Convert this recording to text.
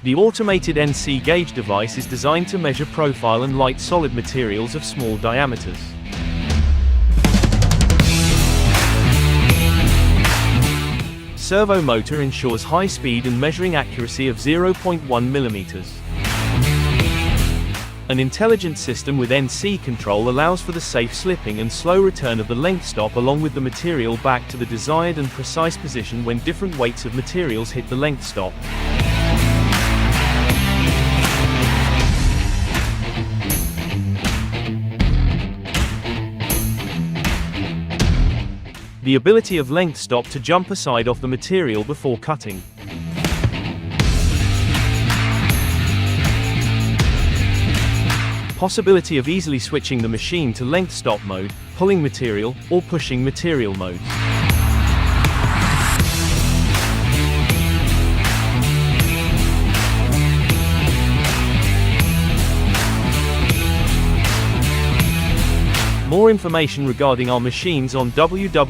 The automated NC gauge device is designed to measure profile and light solid materials of small diameters. Servo motor ensures high speed and measuring accuracy of 0.1 mm. An intelligent system with NC control allows for the safe slipping and slow return of the length stop along with the material back to the desired and precise position when different weights of materials hit the length stop. The ability of length stop to jump aside off the material before cutting. Possibility of easily switching the machine to length stop mode, pulling material, or pushing material mode. More information regarding our machines on www.pilous.cz.